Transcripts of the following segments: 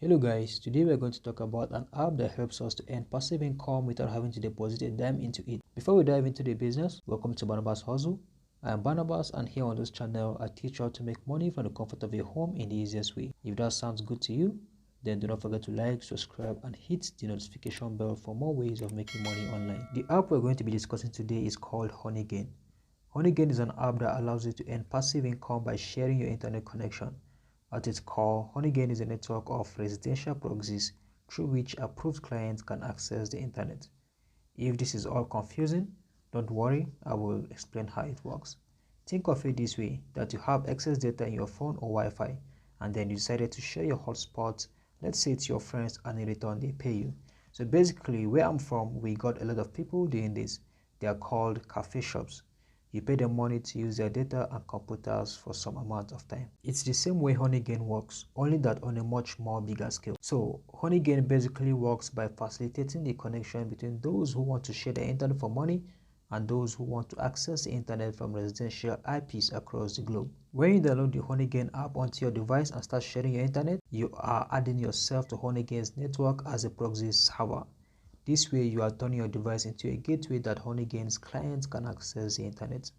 Hello guys, today we are going to talk about an app that helps us to earn passive income without having to deposit a dime into it. Before we dive into the business, welcome to Barnabas Hustle. I am Barnabas, and here on this channel I teach you how to make money from the comfort of your home in the easiest way. If that sounds good to you, then do not forget to like, subscribe and hit the notification bell for more ways of making money online. The app we're going to be discussing today is called Honeygain. Honeygain is an app that allows you to earn passive income by sharing your internet connection. At its core, Honeygain is a network of residential proxies through which approved clients can access the internet. If this is all confusing, don't worry, I will explain how it works. Think of it this way, that you have excess data in your phone or Wi-Fi, and then you decided to share your hotspot, let's say to your friends, and in return they pay you. So basically, where I'm from, we got a lot of people doing this. They are called cafe shops. You pay them money to use their data and computers for some amount of time. It's the same way Honeygain works, only that on a much more bigger scale. So Honeygain basically works by facilitating the connection between those who want to share the internet for money and those who want to access the internet from residential IPs across the globe. When you download the Honeygain app onto your device and start sharing your internet, you are adding yourself to Honeygain's network as a proxy server. This way, you are turning your device into a gateway that Honeygain's clients can access the internet.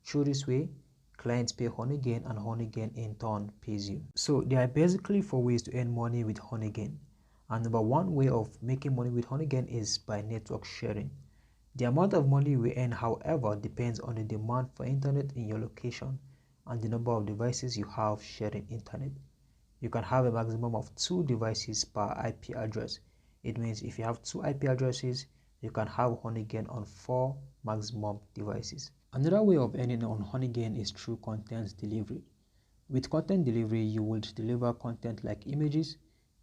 Through this way, clients pay Honeygain and Honeygain in turn pays you. So there are basically 4 ways to earn money with Honeygain. And number 1 way of making money with Honeygain is by network sharing. The amount of money we earn, however, depends on the demand for internet in your location and the number of devices you have sharing internet. You can have a maximum of 2 devices per IP address. It means if you have 2 IP addresses, you can have Honeygain on 4 maximum devices. Another way of earning on Honeygain is through content delivery. With content delivery, you will deliver content like images,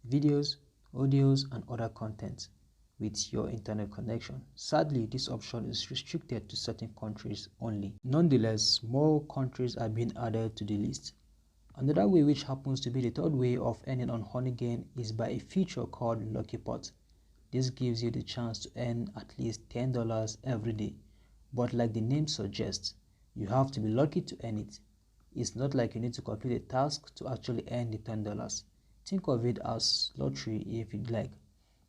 videos, audios, and other content with your internet connection. Sadly, this option is restricted to certain countries only. Nonetheless, more countries are being added to the list. Another way, which happens to be the third way of earning on Honeygain, is by a feature called Lucky Pot. This gives you the chance to earn at least $10 every day. But like the name suggests, you have to be lucky to earn it. It's not like you need to complete a task to actually earn the $10. Think of it as lottery if you'd like.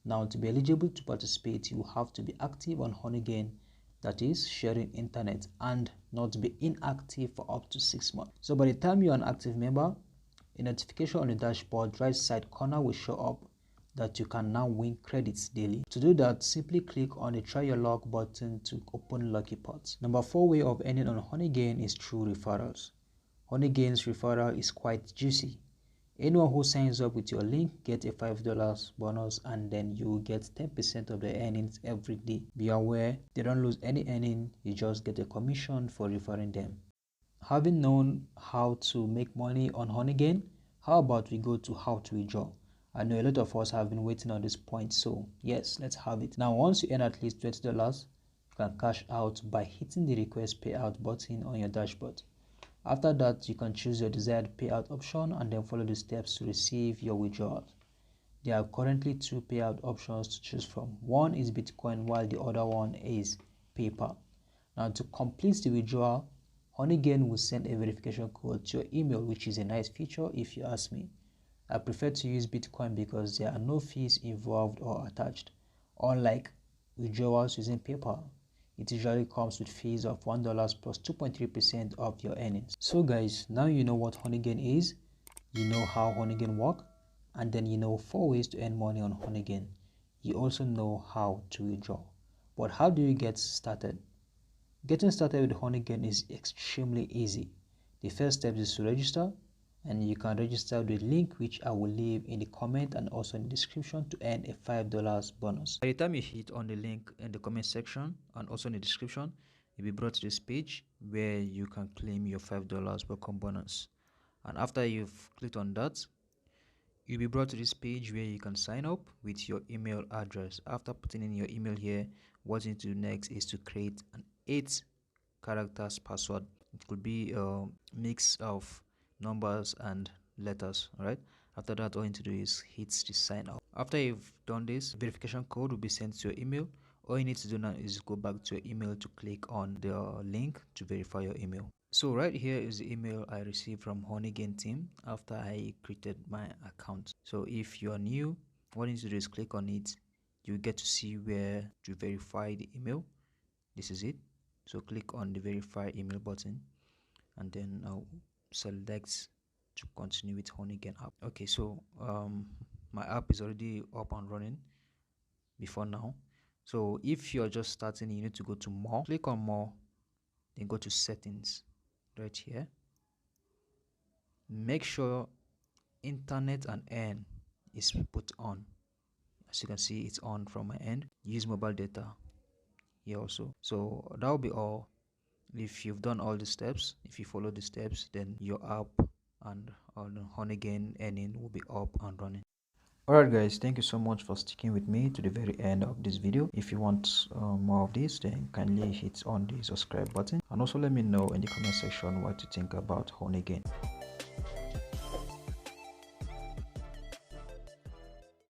Now, to be eligible to participate, you have to be active on Honeygain, that is, sharing internet, and not be inactive for up to 6 months. So by the time you're an active member, a notification on the dashboard right side corner will show up that you can now win credits daily. To do that, simply click on the try your luck button to open Lucky Pots. Number 4 way of earning on Honeygain is through referrals. Honeygain's referral is quite juicy. Anyone who signs up with your link gets a $5 bonus, and then you will get 10% of their earnings every day. Be aware, they don't lose any earning, you just get a commission for referring them. Having known how to make money on Honeygain, how about we go to how to withdraw? I know a lot of us have been waiting on this point, so yes, let's have it. Now, once you earn at least $20, you can cash out by hitting the request payout button on your dashboard. After that, you can choose your desired payout option and then follow the steps to receive your withdrawal. There are currently 2 payout options to choose from. One is Bitcoin while the other one is PayPal. Now, to complete the withdrawal, Honeygain will send a verification code to your email, which is a nice feature if you ask me. I prefer to use Bitcoin because there are no fees involved or attached, unlike withdrawals using PayPal. It usually comes with fees of $1 plus 2.3% of your earnings. So guys, now you know what Honeygain is, you know how Honeygain works, and then you know 4 ways to earn money on Honeygain. You also know how to withdraw. But how do you get started? Getting started with Honeygain is extremely easy. The first step is to register, and you can register with the link which I will leave in the comment and also in the description to earn a $5 bonus. By the time you hit on the link in the comment section and also in the description, you'll be brought to this page where you can claim your $5 welcome bonus. And after you've clicked on that, you'll be brought to this page where you can sign up with your email address. After putting in your email here, what you need to do next is to create an 8 characters password. It could be a mix of numbers and letters. All right, after that, all you need to do is hit the sign up. After you've done this, verification code will be sent to your email. All you need to do now is go back to your email to click on the link to verify your email. So right here is the email I received from Honeygain team after I created my account. So if you are new, what you need to do is click on it. You get to see where to verify the email. This is it. So click on the verify email button and then I'll select to continue with Honeygain app. Okay, so my app is already up and running before now. So if you're just starting, you need to go to more, click on more, then go to settings right here. Make sure internet and earn is put on. As you can see, it's on from my end. Use mobile data here also. So that will be all. If you've done all the steps, if you follow the steps, then your app and on Honeygain earning will be up and running. Alright guys, thank you so much for sticking with me to the very end of this video. If you want more of this, then kindly hit on the subscribe button and also let me know in the comment section what you think about Honeygain.